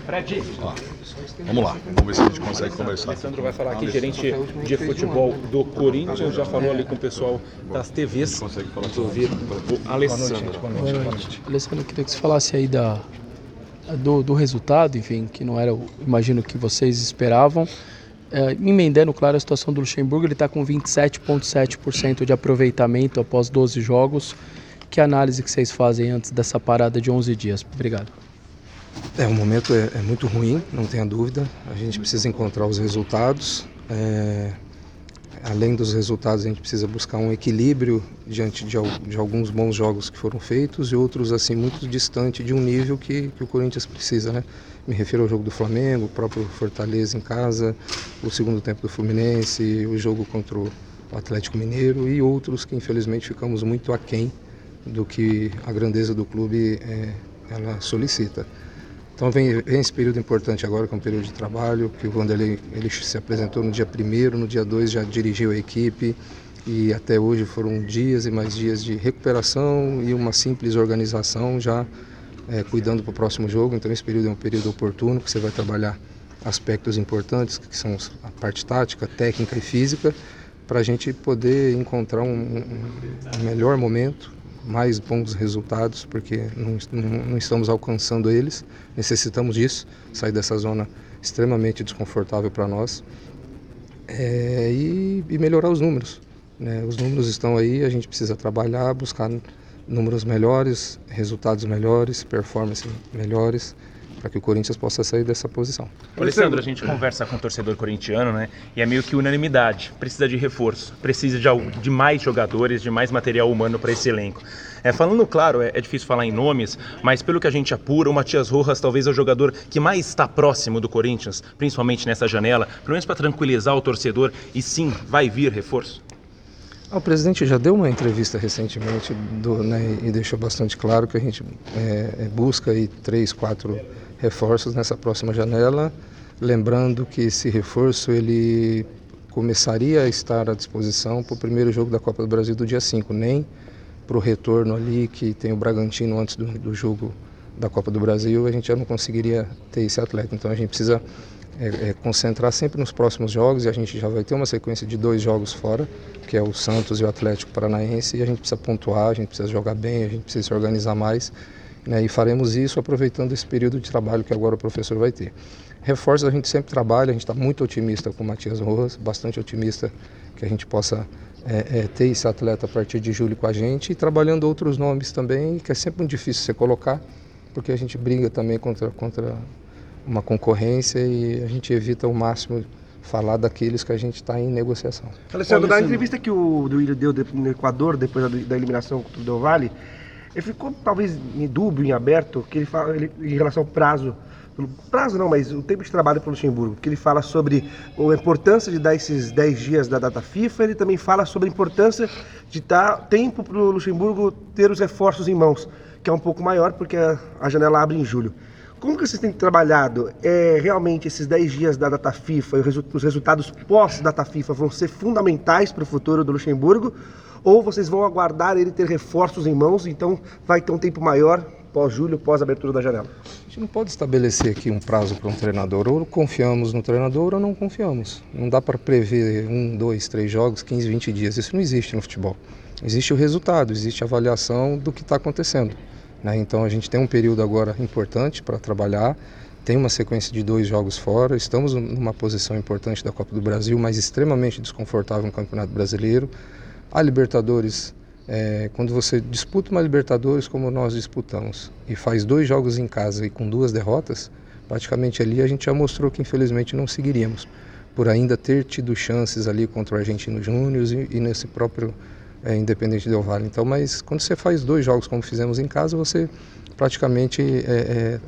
Ó, vamos lá, vamos ver se a gente consegue conversar. Alessandro vai falar aqui, gerente de futebol do Corinthians, já falou ali com o pessoal das TVs. Vamos ouvir o Alessandro. Boa noite. Alessandro, eu queria que você falasse aí do resultado, enfim, que não era, imagino, que vocês esperavam. Emendando, claro, a situação do Luxemburgo, ele está com 27,7% de aproveitamento após 12 jogos. Que análise que vocês fazem antes dessa parada de 11 dias? Obrigado. O momento é muito ruim, não tenha dúvida. A gente precisa encontrar os resultados. Além dos resultados, a gente precisa buscar um equilíbrio diante de alguns bons jogos que foram feitos e outros assim muito distante de um nível que o Corinthians precisa, né? Me refiro ao jogo do Flamengo, o próprio Fortaleza em casa, o segundo tempo do Fluminense, o jogo contra o Atlético Mineiro e outros que infelizmente ficamos muito aquém do que a grandeza do clube ela solicita. Então vem esse período importante agora, que é um período de trabalho, que o Vanderlei ele se apresentou no dia 1º, no dia 2 já dirigiu a equipe e até hoje foram dias e mais dias de recuperação e uma simples organização já cuidando para o próximo jogo. Então esse período é um período oportuno, que você vai trabalhar aspectos importantes, que são a parte tática, técnica e física, para a gente poder encontrar um melhor momento, mais bons resultados, porque não estamos alcançando eles, necessitamos disso, sair dessa zona extremamente desconfortável para nós e melhorar os números, né? Os números estão aí, a gente precisa trabalhar, buscar números melhores, resultados melhores, performances melhores, para que o Corinthians possa sair dessa posição. Alessandro, a gente conversa com o torcedor corintiano, né? E é meio que unanimidade. Precisa de reforço, precisa de mais jogadores, de mais material humano para esse elenco. Falando claro, é difícil falar em nomes, mas pelo que a gente apura, o Matias Rojas talvez é o jogador que mais está próximo do Corinthians, principalmente nessa janela, pelo menos para tranquilizar o torcedor, e sim, vai vir reforço? O presidente já deu uma entrevista recentemente e deixou bastante claro que a gente busca aí 3, 4 reforços nessa próxima janela, lembrando que esse reforço ele começaria a estar à disposição para o primeiro jogo da Copa do Brasil do dia 5, nem para o retorno ali que tem o Bragantino antes do jogo da Copa do Brasil, a gente já não conseguiria ter esse atleta. Então a gente precisa concentrar sempre nos próximos jogos, e a gente já vai ter uma sequência de 2 jogos fora, que é o Santos e o Atlético Paranaense, e a gente precisa pontuar, a gente precisa jogar bem, a gente precisa se organizar mais, né? E faremos isso aproveitando esse período de trabalho que agora o professor vai ter. Reforços a gente sempre trabalha, a gente está muito otimista com o Matias Rojas, bastante otimista que a gente possa ter esse atleta a partir de julho com a gente, e trabalhando outros nomes também, que é sempre muito difícil você colocar, porque a gente briga também contra uma concorrência e a gente evita ao máximo falar daqueles que a gente está em negociação. Alessandro, na entrevista que o Duílio deu no Equador, depois da eliminação contra o Del Valle, ele ficou talvez em dúbio, em aberto, que ele fala em relação ao prazo não, mas o tempo de trabalho para o Luxemburgo, que ele fala sobre a importância de dar esses 10 dias da data FIFA, ele também fala sobre a importância de dar tempo para o Luxemburgo ter os reforços em mãos, que é um pouco maior porque a janela abre em julho. Como que vocês têm trabalhado? Realmente esses 10 dias da data FIFA e os resultados pós-data FIFA vão ser fundamentais para o futuro do Luxemburgo? Ou vocês vão aguardar ele ter reforços em mãos, então vai ter um tempo maior pós-julho, pós-abertura da janela? A gente não pode estabelecer aqui um prazo para um treinador. Ou confiamos no treinador ou não confiamos. Não dá para prever 1, 2, 3 jogos, 15, 20 dias. Isso não existe no futebol. Existe o resultado, existe a avaliação do que está acontecendo, né? Então a gente tem um período agora importante para trabalhar, tem uma sequência de 2 jogos fora, estamos numa posição importante da Copa do Brasil, mas extremamente desconfortável no Campeonato Brasileiro. A Libertadores, quando você disputa uma Libertadores como nós disputamos e faz 2 jogos em casa e com 2 derrotas, praticamente ali a gente já mostrou que infelizmente não seguiríamos, por ainda ter tido chances ali contra o Argentino Júnior e nesse próprio Independente Del Valle. Então, mas quando você faz 2 jogos como fizemos em casa, você praticamente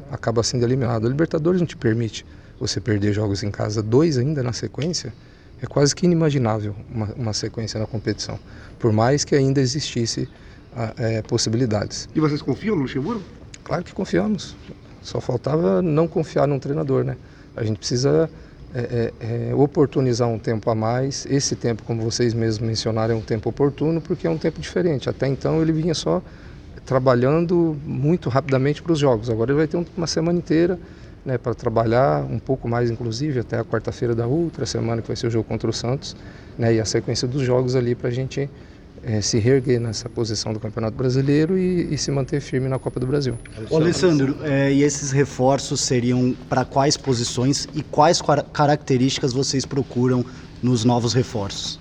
acaba sendo eliminado. A Libertadores não te permite você perder jogos em casa, 2 ainda na sequência. É quase que inimaginável uma sequência na competição, por mais que ainda existisse possibilidades. E vocês confiam no Luxemburgo? Claro que confiamos, só faltava não confiar num treinador, né? A gente precisa oportunizar um tempo a mais. Esse tempo, como vocês mesmos mencionaram, é um tempo oportuno porque é um tempo diferente. Até então ele vinha só trabalhando muito rapidamente para os jogos, agora ele vai ter uma semana inteira né, para trabalhar um pouco mais, inclusive, até a quarta-feira da outra semana, que vai ser o jogo contra o Santos, né, e a sequência dos jogos ali para a gente se reerguer nessa posição do Campeonato Brasileiro e se manter firme na Copa do Brasil. Ô, Alessandro, e esses reforços seriam para quais posições e quais características vocês procuram nos novos reforços?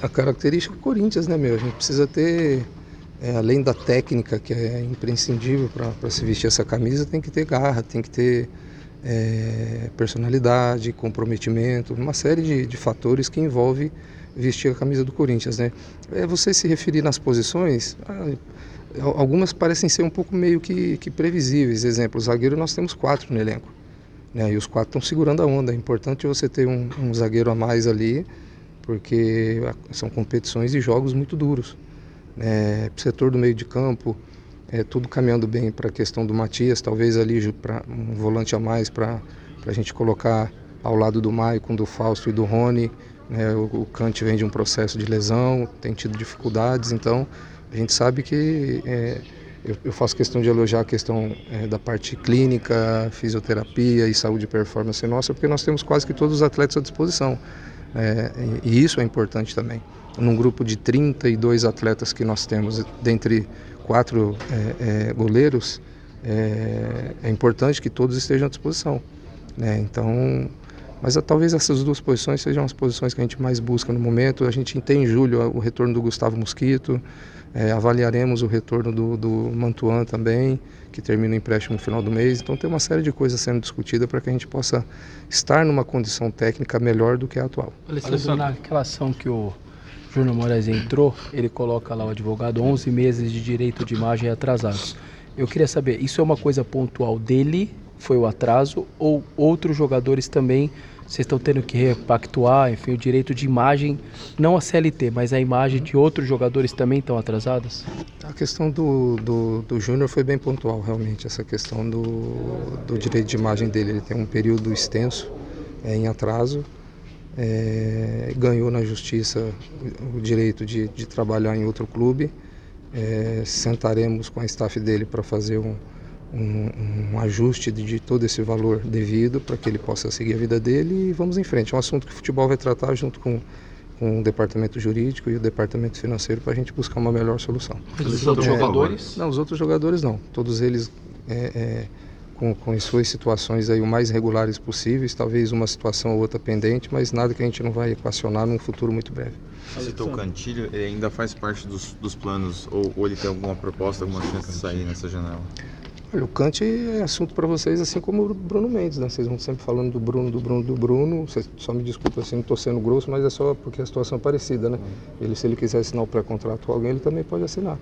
A característica do Corinthians, né, meu? A gente precisa ter, além da técnica, que é imprescindível para se vestir essa camisa, tem que ter garra, tem que ter personalidade, comprometimento, uma série de fatores que envolve vestir a camisa do Corinthians, né? Você se referir nas posições, algumas parecem ser um pouco meio que previsíveis. Exemplo, o zagueiro nós temos 4 no elenco, né? E os 4 estão segurando a onda. É importante você ter um zagueiro a mais ali, porque são competições e jogos muito duros. Para o setor do meio de campo, tudo caminhando bem para a questão do Matias, talvez ali para um volante a mais para a gente colocar ao lado do Maicon, do Fausto e do Rony. O Kant vem de um processo de lesão, tem tido dificuldades, então a gente sabe que eu faço questão de elogiar a questão da parte clínica, fisioterapia e saúde e performance nossa, porque nós temos quase que todos os atletas à disposição, e isso é importante também. Num grupo de 32 atletas que nós temos, dentre 4 goleiros, é importante que todos estejam à disposição, né? Então, mas talvez essas 2 posições sejam as posições que a gente mais busca no momento. A gente tem em julho o retorno do Gustavo Mosquito, avaliaremos o retorno do Mantuan também, que termina o empréstimo no final do mês. Então tem uma série de coisas sendo discutida para que a gente possa estar numa condição técnica melhor do que a atual. Alessandro, naquela ação que o Júnior Moraes entrou, ele coloca lá o advogado 11 meses de direito de imagem atrasados. Eu queria saber, isso é uma coisa pontual dele, foi o atraso, ou outros jogadores também, vocês estão tendo que repactuar, enfim, o direito de imagem, não a CLT, mas a imagem de outros jogadores também estão atrasadas? A questão do Júnior foi bem pontual, realmente, essa questão do direito de imagem dele. Ele tem um período extenso em atraso, ganhou na justiça o direito de trabalhar em outro clube. Sentaremos com a staff dele para fazer um ajuste de todo esse valor devido para que ele possa seguir a vida dele e vamos em frente. É um assunto que o futebol vai tratar junto com o departamento jurídico e o departamento financeiro para a gente buscar uma melhor solução. Os outros jogadores? Não, os outros jogadores não. Todos eles com as suas situações aí o mais regulares possíveis, talvez uma situação ou outra pendente, mas nada que a gente não vai equacionar num futuro muito breve. Você citou o Cantilho, ele ainda faz parte dos planos ou ele tem alguma proposta, alguma chance de sair nessa janela? Olha, o Kant é assunto para vocês, assim como o Bruno Mendes, né? Vocês vão sempre falando do Bruno. Você só me desculpa assim, não estou sendo grosso, mas é só porque a situação é parecida, né? Se ele quiser assinar o pré-contrato com alguém, ele também pode assinar.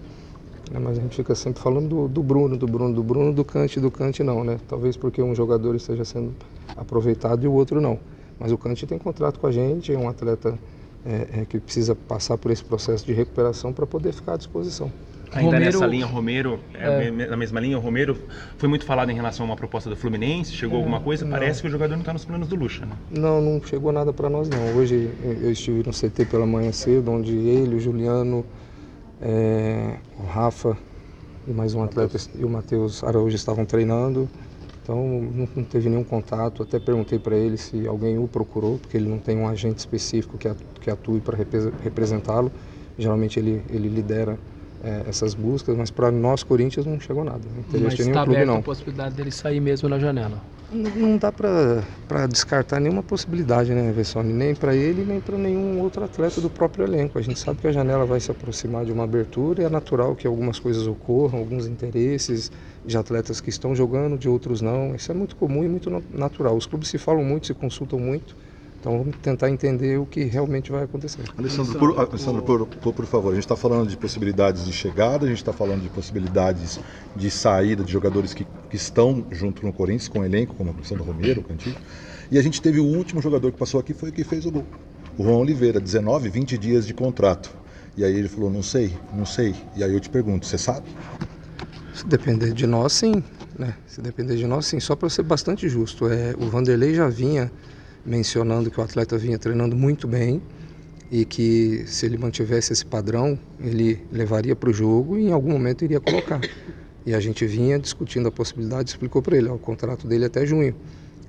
Mas a gente fica sempre falando do Bruno, do Kant não, né? Talvez porque um jogador esteja sendo aproveitado e o outro não. Mas o Kant tem contrato com a gente, é um atleta que precisa passar por esse processo de recuperação para poder ficar à disposição. Ainda nessa linha, Romero, na mesma linha, o Romero foi muito falado em relação a uma proposta do Fluminense, chegou alguma coisa? Não. Parece que o jogador não está nos planos do Lucha, né? Não chegou nada para nós não. Hoje eu estive no CT pela manhã cedo, onde ele, o Juliano, o Rafa e mais um atleta e o Matheus Araújo estavam treinando. Então não teve nenhum contato, até perguntei para ele se alguém o procurou, porque ele não tem um agente específico que atue para representá-lo. Geralmente ele lidera essas buscas, mas para nós, Corinthians, não chegou nada. Mas está aberta a possibilidade dele sair mesmo na janela? Não dá para descartar nenhuma possibilidade, né, Vessone? Nem para ele, nem para nenhum outro atleta do próprio elenco. A gente sabe que a janela vai se aproximar de uma abertura e é natural que algumas coisas ocorram, alguns interesses de atletas que estão jogando, de outros não. Isso é muito comum e muito natural. Os clubes se falam muito, se consultam muito. Então vamos tentar entender o que realmente vai acontecer. Alessandro, por favor, a gente está falando de possibilidades de chegada, a gente está falando de possibilidades de saída de jogadores que estão junto no Corinthians, com o elenco, como o Alessandro Romero, o Cantilho. E a gente teve o último jogador que passou aqui, foi o que fez o gol. O Juan Oliveira, 19, 20 dias de contrato. E aí ele falou, não sei. E aí eu te pergunto, você sabe? Se depender de nós, sim. Né? Se depender de nós, sim. Só para ser bastante justo, o Vanderlei já vinha mencionando que o atleta vinha treinando muito bem e que se ele mantivesse esse padrão, ele levaria para o jogo e em algum momento iria colocar. E a gente vinha discutindo a possibilidade, explicou para ele, ó, o contrato dele é até junho.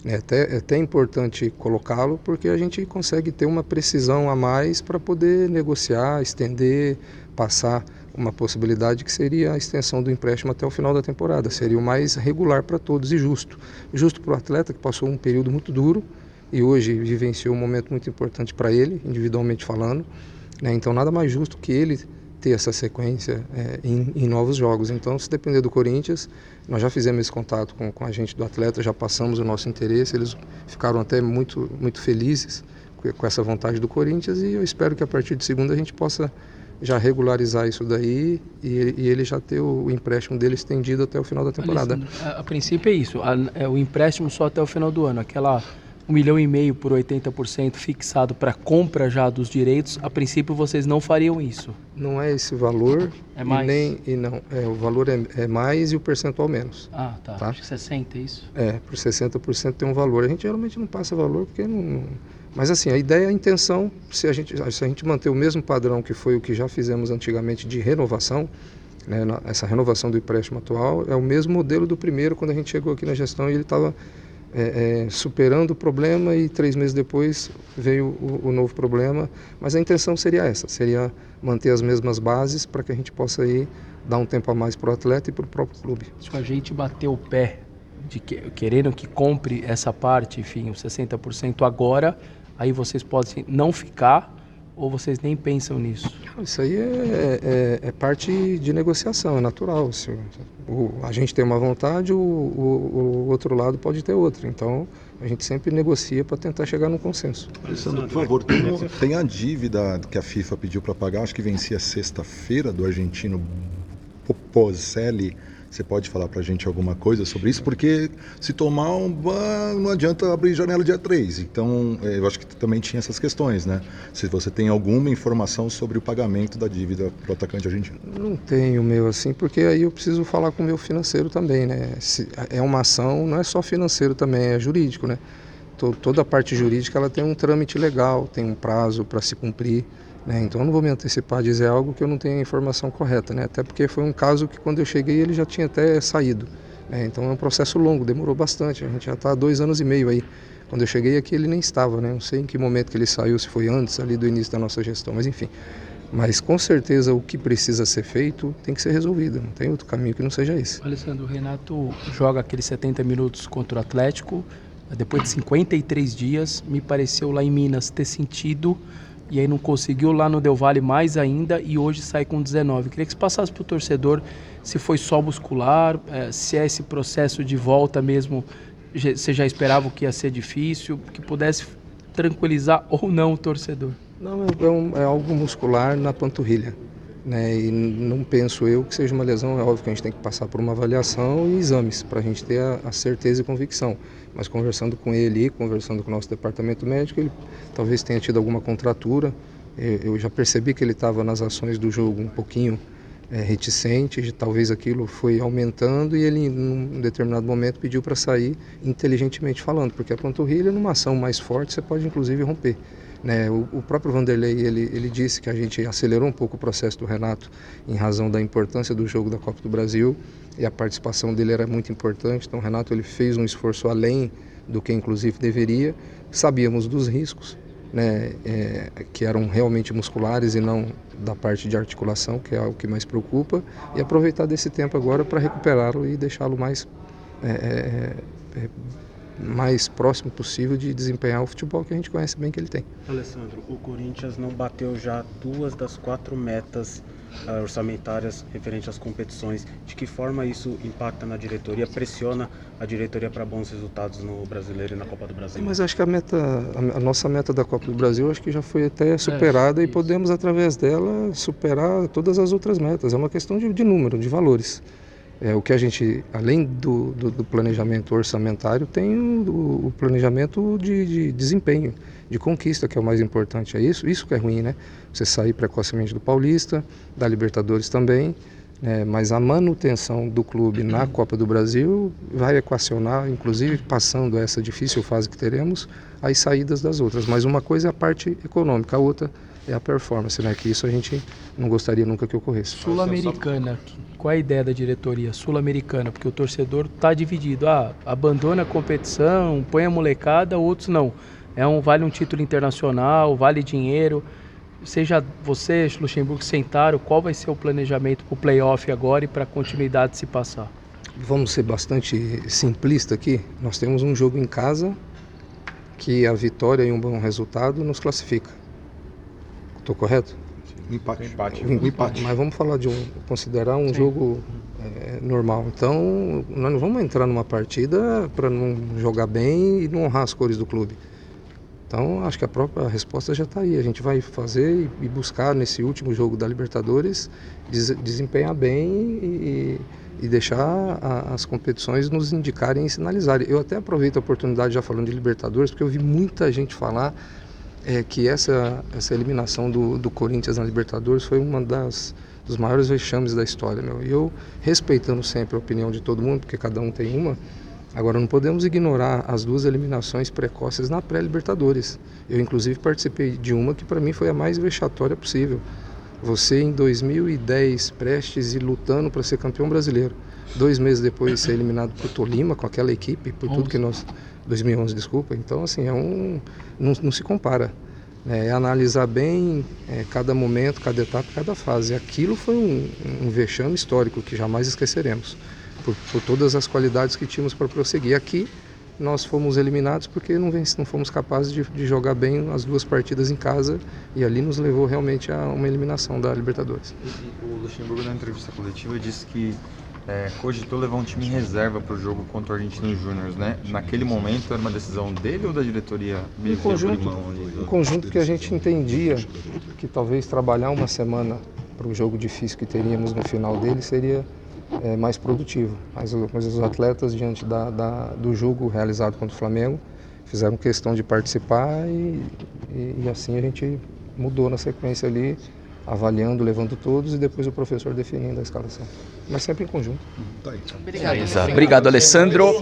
É até importante colocá-lo porque a gente consegue ter uma precisão a mais para poder negociar, estender, passar uma possibilidade que seria a extensão do empréstimo até o final da temporada. Seria o mais regular para todos e justo. Justo para o atleta que passou um período muito duro e hoje vivenciou um momento muito importante para ele, individualmente falando, né? Então nada mais justo que ele ter essa sequência em novos jogos. Então, se depender do Corinthians, nós já fizemos esse contato com a gente do atleta, já passamos o nosso interesse, eles ficaram até muito felizes com essa vontade do Corinthians e eu espero que a partir de segunda a gente possa já regularizar isso daí e ele já ter o empréstimo dele estendido até o final da temporada. A princípio é isso, é o empréstimo só até o final do ano, aquela 1,5 milhão por 80% fixado para compra já dos direitos, a princípio vocês não fariam isso? Não é esse valor, é mais? O valor é mais e o percentual menos. Ah, tá. Acho que 60%, é isso? Por 60% tem um valor. A gente geralmente não passa valor porque não... Mas assim, a ideia, a intenção, se a gente manter o mesmo padrão que foi o que já fizemos antigamente de renovação, né, essa renovação do empréstimo atual, é o mesmo modelo do primeiro, quando a gente chegou aqui na gestão e ele estava superando o problema e 3 meses depois veio o novo problema, mas a intenção seria essa, seria manter as mesmas bases para que a gente possa aí dar um tempo a mais para o atleta e para o próprio clube. Se a gente bater o pé de querendo que compre essa parte, enfim, os 60% agora, aí vocês podem não ficar ou vocês nem pensam nisso? Isso aí é parte de negociação, é natural. Se a gente tem uma vontade, o outro lado pode ter outra. Então, a gente sempre negocia para tentar chegar num consenso. Alessandro, por favor, tem a dívida que a FIFA pediu para pagar, acho que vencia sexta-feira, do argentino Pozelli. Você pode falar para a gente alguma coisa sobre isso? Porque se tomar não adianta abrir janela dia 3. Então, eu acho que também tinha essas questões, né? Se você tem alguma informação sobre o pagamento da dívida para o atacante argentino. Não tenho, meu, assim, porque aí eu preciso falar com o meu financeiro também, né? É uma ação, não é só financeiro também, é jurídico, né? Toda a parte jurídica, ela tem um trâmite legal, tem um prazo para se cumprir. Então eu não vou me antecipar a dizer algo que eu não tenho a informação correta, né? Até porque foi um caso que quando eu cheguei ele já tinha até saído, né? Então é um processo longo, demorou bastante, a gente já está há 2 anos e meio aí. Quando eu cheguei aqui ele nem estava, né? Não sei em que momento que ele saiu, se foi antes ali do início da nossa gestão, mas enfim. Mas com certeza o que precisa ser feito tem que ser resolvido, não tem outro caminho que não seja esse. Alessandro, o Renato joga aqueles 70 minutos contra o Atlético, depois de 53 dias, me pareceu lá em Minas ter sentido... E aí não conseguiu lá no Del Valle mais ainda e hoje sai com 19. Queria que você passasse para o torcedor se foi só muscular, se é esse processo de volta mesmo, você já esperava que ia ser difícil, que pudesse tranquilizar ou não o torcedor. Não, é algo muscular na panturrilha, né? E não penso eu que seja uma lesão, é óbvio que a gente tem que passar por uma avaliação e exames para a gente ter a certeza e convicção. Mas conversando com ele, conversando com o nosso departamento médico, ele talvez tenha tido alguma contratura. Eu já percebi que ele estava nas ações do jogo um pouquinho reticente, talvez aquilo foi aumentando e ele, num determinado momento, pediu para sair inteligentemente falando, porque a panturrilha, numa ação mais forte, você pode inclusive romper. Né? O próprio Vanderlei, ele disse que a gente acelerou um pouco o processo do Renato em razão da importância do jogo da Copa do Brasil e a participação dele era muito importante, então o Renato ele fez um esforço além do que inclusive deveria. Sabíamos dos riscos, né? Que eram realmente musculares e não da parte de articulação, que é o que mais preocupa, e aproveitar desse tempo agora para recuperá-lo e deixá-lo mais próximo possível de desempenhar o futebol que a gente conhece bem que ele tem. Alessandro, o Corinthians não bateu já 2 das 4 metas orçamentárias referentes às competições. De que forma isso impacta na diretoria, pressiona a diretoria para bons resultados no Brasileiro e na Copa do Brasil? Mas acho que a nossa meta da Copa do Brasil acho que já foi até superada e podemos através dela superar todas as outras metas. É uma questão de número, de valores. O que a gente, além do planejamento orçamentário, tem o planejamento de desempenho, de conquista, que é o mais importante. É isso que é ruim, né? Você sair precocemente do Paulista, da Libertadores também, mas a manutenção do clube na Copa do Brasil vai equacionar, inclusive passando essa difícil fase que teremos, as saídas das outras. Mas uma coisa é a parte econômica, a outra é a performance, né? Que isso a gente não gostaria nunca que ocorresse. Sul-Americana, qual é a ideia da diretoria sul-americana? Porque o torcedor está dividido. Abandona a competição, põe a molecada, outros não. Vale um título internacional, vale dinheiro. Vocês, Luxemburgo, sentaram, qual vai ser o planejamento para o playoff agora e para a continuidade se passar? Vamos ser bastante simplista aqui. Nós temos um jogo em casa que a vitória e um bom resultado nos classifica. Estou correto? Um empate. Um empate. Mas vamos falar considerar um jogo normal. Então, nós não vamos entrar numa partida para não jogar bem e não honrar as cores do clube. Então, acho que a própria resposta já está aí. A gente vai fazer e buscar nesse último jogo da Libertadores desempenhar bem e deixar as competições nos indicarem e sinalizarem. Eu até aproveito a oportunidade, já falando de Libertadores, porque eu vi muita gente falar que essa eliminação do Corinthians na Libertadores foi uma dos maiores vexames da história. E eu, respeitando sempre a opinião de todo mundo, porque cada um tem uma, agora não podemos ignorar as 2 eliminações precoces na pré-Libertadores. Eu, inclusive, participei de uma que para mim foi a mais vexatória possível. Você, em 2010, prestes e lutando para ser campeão brasileiro. 2 meses depois, ser eliminado por Tolima, com aquela equipe, por tudo que nós... 2011, desculpa. Então, assim, não se compara. É analisar bem cada momento, cada etapa, cada fase. Aquilo foi um vexame histórico que jamais esqueceremos, por todas as qualidades que tínhamos para prosseguir. Aqui, nós fomos eliminados porque não fomos capazes de jogar bem as 2 partidas em casa, e ali nos levou realmente a uma eliminação da Libertadores. O Luxemburgo, na entrevista coletiva, disse que cogitou levar um time em reserva para o jogo contra o Argentinos Júnior, né? Naquele momento era uma decisão dele ou da diretoria? Um conjunto que a gente entendia que talvez trabalhar uma semana para o jogo difícil que teríamos no final dele seria mais produtivo. Mas os atletas, diante do jogo realizado contra o Flamengo, fizeram questão de participar e assim a gente mudou na sequência ali, avaliando, levando todos e depois o professor definindo a escalação. Mas sempre em conjunto. Obrigado, Alessandro.